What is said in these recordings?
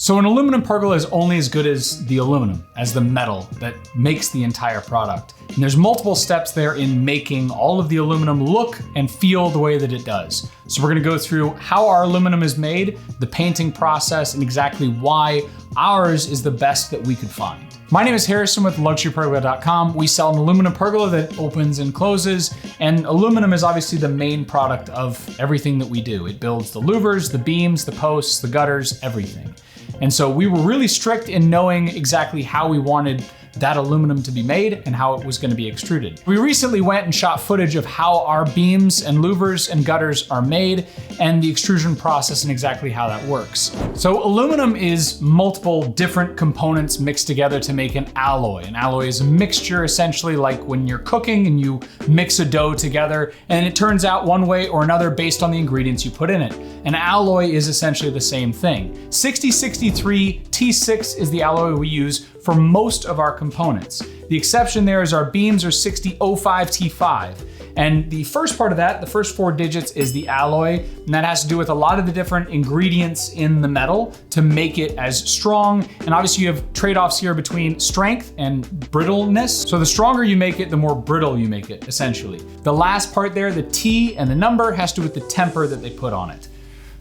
So an aluminum pergola is only as good as the aluminum, as the metal that makes the entire product. And there's multiple steps there in making all of the aluminum look and feel the way that it does. So we're gonna go through how our aluminum is made, the painting process, and exactly why ours is the best that we could find. My name is Harrison with LuxuryPergola.com. We sell an aluminum pergola that opens and closes, and aluminum is obviously the main product of everything that we do. It builds the louvers, the beams, the posts, the gutters, everything. And so we were really strict in knowing exactly how we wanted that aluminum to be made and how it was going to be extruded. We recently went and shot footage of how our beams and louvers and gutters are made and the extrusion process and exactly how that works. So aluminum is multiple different components mixed together to make an alloy. An alloy is a mixture, essentially like when you're cooking and you mix a dough together and it turns out one way or another based on the ingredients you put in it. An alloy is essentially the same thing. 6063 T6 is the alloy we use for most of our components. The exception there is our beams are 6005 T5. And the first part of that, the first 4 digits, is the alloy, and that has to do with a lot of the different ingredients in the metal to make it as strong. And obviously you have trade-offs here between strength and brittleness. So the stronger you make it, the more brittle you make it, essentially. The last part there, the T and the number, has to do with the temper that they put on it.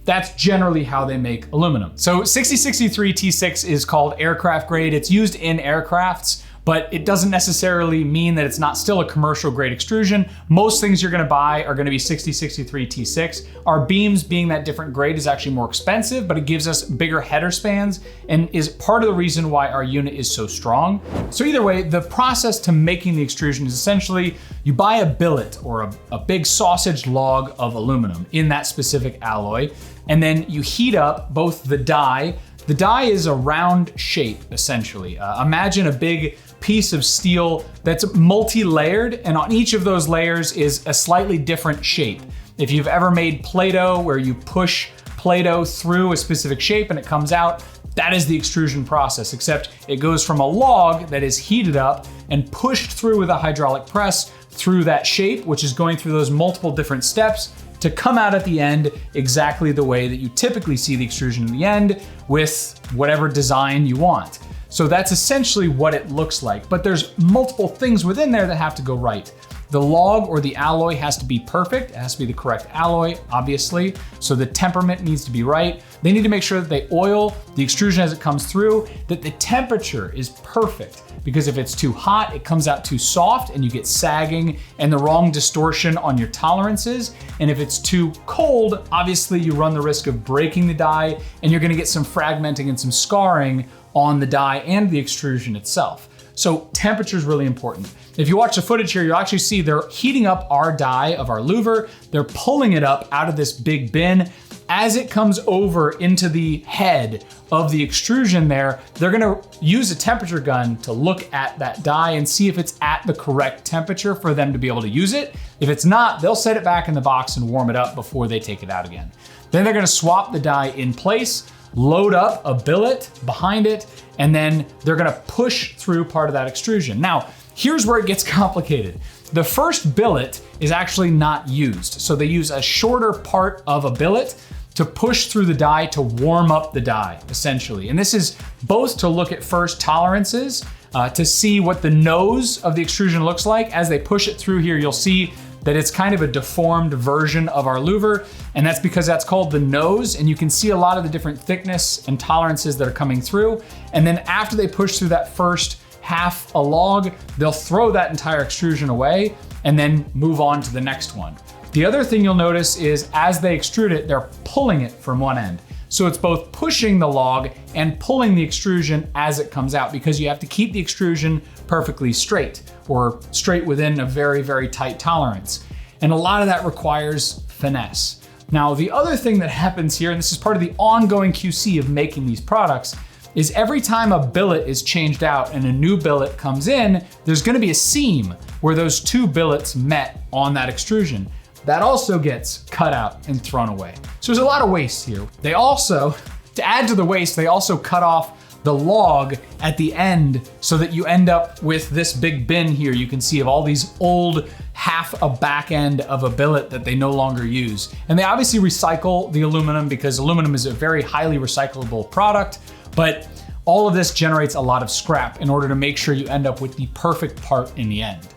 That's generally how they make aluminum. So 6063 T6 is called aircraft grade. It's used in aircrafts, but it doesn't necessarily mean that it's not still a commercial grade extrusion. Most things you're gonna buy are gonna be 6063 T6. Our beams, being that different grade, is actually more expensive, but it gives us bigger header spans and is part of the reason why our unit is so strong. So either way, the process to making the extrusion is essentially you buy a billet or a big sausage log of aluminum in that specific alloy, and then you heat up both the die. The die is a round shape, essentially. Imagine a big piece of steel that's multi-layered, and on each of those layers is a slightly different shape. If you've ever made Play-Doh where you push Play-Doh through a specific shape and it comes out, that is the extrusion process, except it goes from a log that is heated up and pushed through with a hydraulic press through that shape, which is going through those multiple different steps to come out at the end exactly the way that you typically see the extrusion in the end with whatever design you want. So that's essentially what it looks like, but there's multiple things within there that have to go right. The log or the alloy has to be perfect. It has to be the correct alloy, obviously. So the temperament needs to be right. They need to make sure that they oil the extrusion as it comes through, that the temperature is perfect. Because if it's too hot, it comes out too soft and you get sagging and the wrong distortion on your tolerances. And if it's too cold, obviously you run the risk of breaking the die and you're gonna get some fragmenting and some scarring on the die and the extrusion itself. So temperature is really important. If you watch the footage here, you'll actually see they're heating up our die of our louver. They're pulling it up out of this big bin. As it comes over into the head of the extrusion there, they're gonna use a temperature gun to look at that die and see if it's at the correct temperature for them to be able to use it. If it's not, they'll set it back in the box and warm it up before they take it out again. Then they're gonna swap the die in place, load up a billet behind it, and then they're gonna push through part of that extrusion. Now, here's where it gets complicated. The first billet is actually not used. So they use a shorter part of a billet to push through the die to warm up the die, essentially. And this is both to look at first tolerances, to see what the nose of the extrusion looks like. As they push it through here, you'll see that it's kind of a deformed version of our louver, and that's because that's called the nose, and you can see a lot of the different thickness and tolerances that are coming through. And then after they push through that first half a log, they'll throw that entire extrusion away and then move on to the next one. The other thing you'll notice is as they extrude it, they're pulling it from one end. So it's both pushing the log and pulling the extrusion as it comes out, because you have to keep the extrusion perfectly straight, or straight within a very, very tight tolerance. And a lot of that requires finesse. Now, the other thing that happens here, and this is part of the ongoing QC of making these products, is every time a billet is changed out and a new billet comes in, there's gonna be a seam where those two billets met on that extrusion. That also gets cut out and thrown away. So there's a lot of waste here. They also, to add to the waste, they also cut off the log at the end so that you end up with this big bin here you can see of all these old half a back end of a billet that they no longer use. And they obviously recycle the aluminum because aluminum is a very highly recyclable product, But all of this generates a lot of scrap in order to make sure you end up with the perfect part in the end.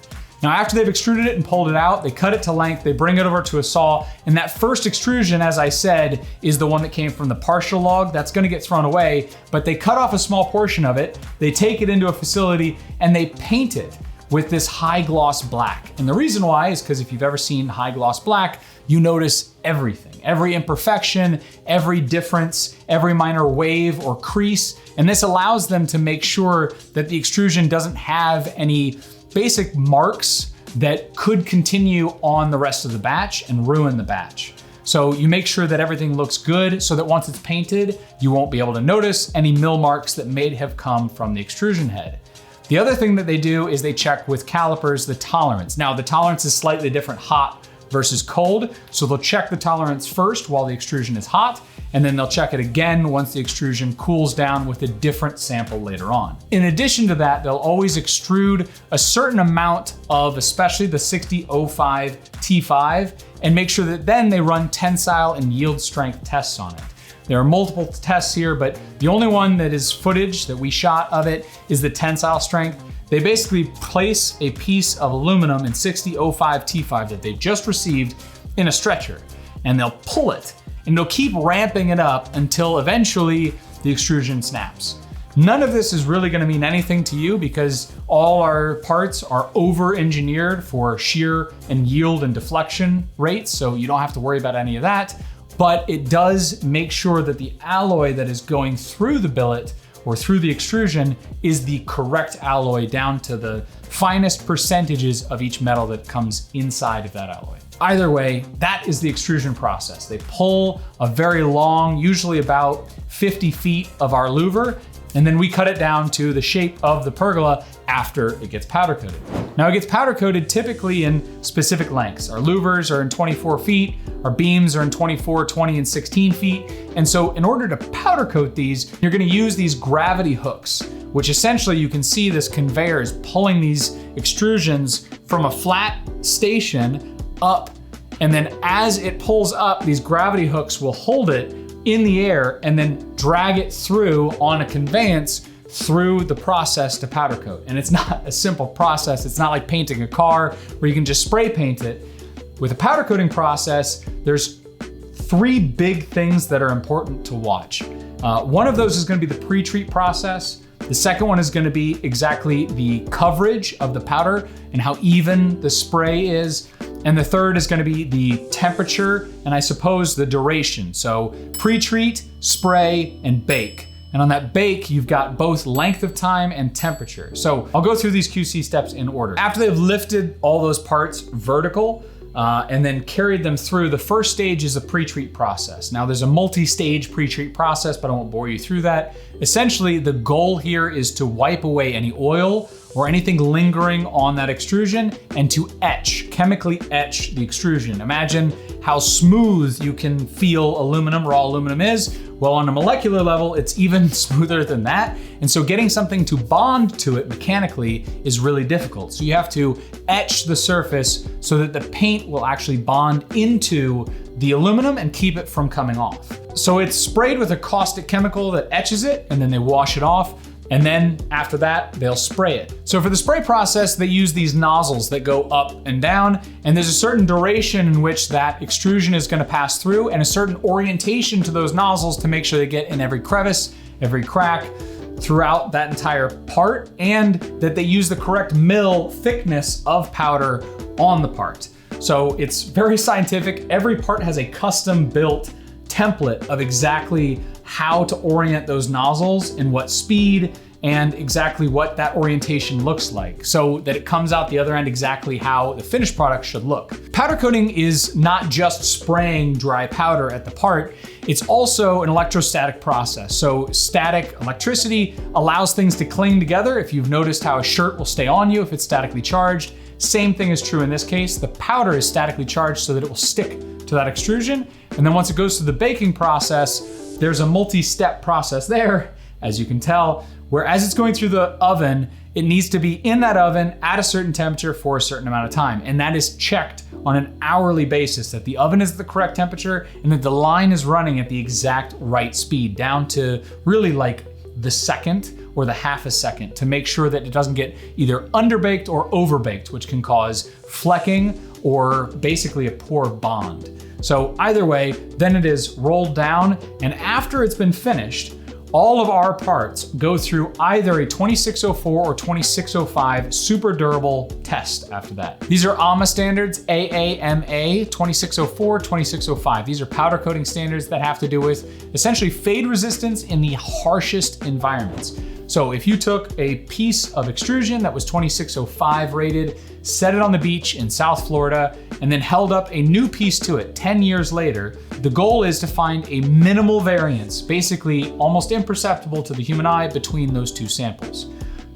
Now, after they've extruded it and pulled it out, they cut it to length, they bring it over to a saw, and that first extrusion, as I said, is the one that came from the partial log. That's gonna get thrown away, but they cut off a small portion of it, they take it into a facility, and they paint it with this high gloss black. And the reason why is because if you've ever seen high gloss black, you notice everything, every imperfection, every difference, every minor wave or crease, and this allows them to make sure that the extrusion doesn't have any basic marks that could continue on the rest of the batch and ruin the batch. So you make sure that everything looks good so that once it's painted, you won't be able to notice any mill marks that may have come from the extrusion head. The other thing that they do is they check with calipers the tolerance. Now the tolerance is slightly different, hot versus cold. So they'll check the tolerance first while the extrusion is hot, and then they'll check it again once the extrusion cools down with a different sample later on. In addition to that, they'll always extrude a certain amount of, especially the 6005 T5, and make sure that then they run tensile and yield strength tests on it. There are multiple tests here, but the only one that is footage that we shot of it is the tensile strength. They basically place a piece of aluminum in 6005 T5 that they just received in a stretcher, and they'll pull it, and they'll keep ramping it up until eventually the extrusion snaps. None of this is really gonna mean anything to you because all our parts are over-engineered for shear and yield and deflection rates, so you don't have to worry about any of that, but it does make sure that the alloy that is going through the billet or through the extrusion is the correct alloy down to the finest percentages of each metal that comes inside of that alloy. Either way, that is the extrusion process. They pull a very long, usually about 50 feet of our louver, and then we cut it down to the shape of the pergola after it gets powder coated. Now it gets powder coated typically in specific lengths. Our louvers are in 24 feet, our beams are in 24, 20, and 16 feet. And so in order to powder coat these, you're gonna use these gravity hooks, which essentially you can see this conveyor is pulling these extrusions from a flat station up. And then as it pulls up, these gravity hooks will hold it in the air and then drag it through on a conveyance through the process to powder coat. And it's not a simple process. It's not like painting a car where you can just spray paint it. With a powder coating process, there's three big things that are important to watch. One of those is gonna be the pre-treat process. The second one is gonna be exactly the coverage of the powder and how even the spray is. And the third is gonna be the temperature and I suppose the duration. So pre-treat, spray, and bake. And on that bake, you've got both length of time and temperature. So I'll go through these QC steps in order. After they've lifted all those parts vertical, and then carried them through, the first stage is a pre-treat process. Now there's a multi-stage pre-treat process, but I won't bore you through that. Essentially, the goal here is to wipe away any oil or anything lingering on that extrusion and to chemically etch the extrusion. Imagine how smooth you can feel aluminum, raw aluminum is. Well, on a molecular level, it's even smoother than that. And so getting something to bond to it mechanically is really difficult. So you have to etch the surface so that the paint will actually bond into the aluminum and keep it from coming off. So it's sprayed with a caustic chemical that etches it, and then they wash it off. And then after that, they'll spray it. So for the spray process, they use these nozzles that go up and down, and there's a certain duration in which that extrusion is gonna pass through and a certain orientation to those nozzles to make sure they get in every crevice, every crack throughout that entire part, and that they use the correct mill thickness of powder on the part. So it's very scientific. Every part has a custom built template of exactly how to orient those nozzles and what speed and exactly what that orientation looks like so that it comes out the other end exactly how the finished product should look. Powder coating is not just spraying dry powder at the part, it's also an electrostatic process. So static electricity allows things to cling together. If you've noticed how a shirt will stay on you if it's statically charged, same thing is true in this case. The powder is statically charged so that it will stick to that extrusion. And then once it goes through the baking process, there's a multi-step process there, as you can tell, where as it's going through the oven, it needs to be in that oven at a certain temperature for a certain amount of time. And that is checked on an hourly basis, that the oven is at the correct temperature and that the line is running at the exact right speed, down to really like the second or the half a second to make sure that it doesn't get either underbaked or overbaked, which can cause flecking or basically a poor bond. So either way, then it is rolled down, and after it's been finished, all of our parts go through either a 2604 or 2605 super durable test after that. These are AAMA standards, AAMA 2604, 2605. These are powder coating standards that have to do with essentially fade resistance in the harshest environments. So if you took a piece of extrusion that was 2605 rated, set it on the beach in South Florida, and then held up a new piece to it 10 years later, the goal is to find a minimal variance, basically almost imperceptible to the human eye, between those two samples.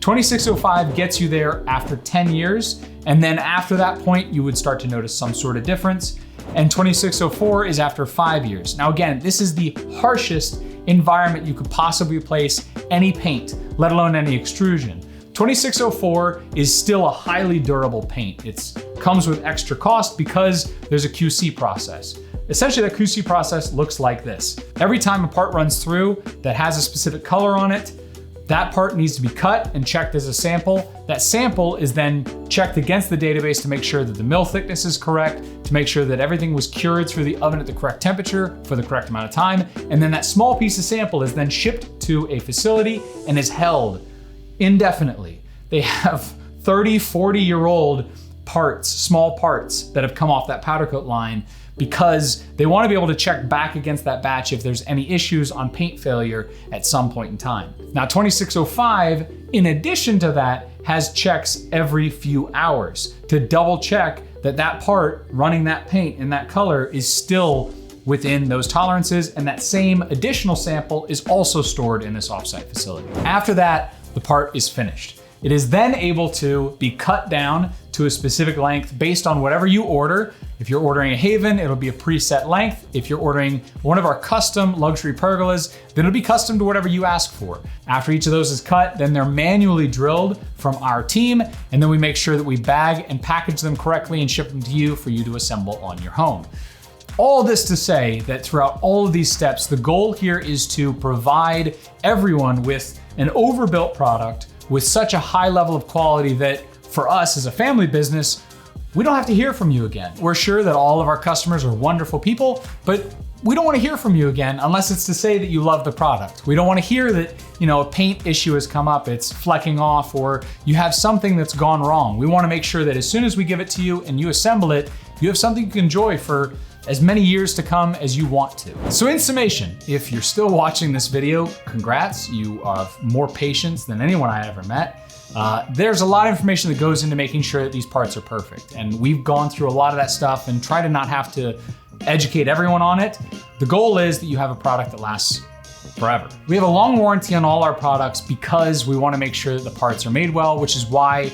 2605 gets you there after 10 years, and then after that point, you would start to notice some sort of difference. And 2604 is after 5 years. Now again, this is the harshest environment you could possibly place any paint, let alone any extrusion. 2604 is still a highly durable paint. It comes with extra cost because there's a QC process. Essentially, that QC process looks like this. Every time a part runs through that has a specific color on it, that part needs to be cut and checked as a sample. That sample is then checked against the database to make sure that the mill thickness is correct, to make sure that everything was cured through the oven at the correct temperature for the correct amount of time. And then that small piece of sample is then shipped to a facility and is held indefinitely. They have 30, 40-year-old parts, small parts that have come off that powder coat line because they want to be able to check back against that batch if there's any issues on paint failure at some point in time. Now 2605, in addition to that, has checks every few hours to double check that that part running that paint in that color is still within those tolerances, and that same additional sample is also stored in this offsite facility. After that, the part is finished. It is then able to be cut down to a specific length based on whatever you order. If you're ordering a Haven, it'll be a preset length. If you're ordering one of our custom luxury pergolas, then it'll be custom to whatever you ask for. After each of those is cut, then they're manually drilled from our team, and then we make sure that we bag and package them correctly and ship them to you for you to assemble on your home. All this to say that throughout all of these steps, the goal here is to provide everyone with an overbuilt product with such a high level of quality that for us as a family business, we don't have to hear from you again. We're sure that all of our customers are wonderful people, but we don't want to hear from you again unless it's to say that you love the product. We don't want to hear that, a paint issue has come up, it's flecking off, or you have something that's gone wrong. We want to make sure that as soon as we give it to you and you assemble it, you have something you can enjoy for as many years to come as you want to. So in summation, if you're still watching this video, congrats, you have more patience than anyone I ever met. There's a lot of information that goes into making sure that these parts are perfect. And we've gone through a lot of that stuff and try to not have to educate everyone on it. The goal is that you have a product that lasts forever. We have a long warranty on all our products because we want to make sure that the parts are made well, which is why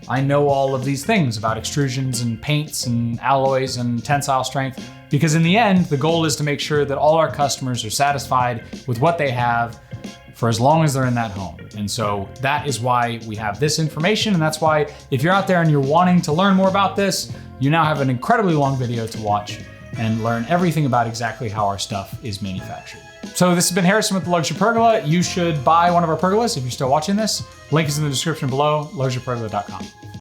I know all of these things about extrusions and paints and alloys and tensile strength, because in the end, the goal is to make sure that all our customers are satisfied with what they have for as long as they're in that home. And so that is why we have this information. And that's why if you're out there and you're wanting to learn more about this, you now have an incredibly long video to watch and learn everything about exactly how our stuff is manufactured. So this has been Harrison with the Luxury Pergola. You should buy one of our pergolas if you're still watching this. Link is in the description below, luxurypergola.com.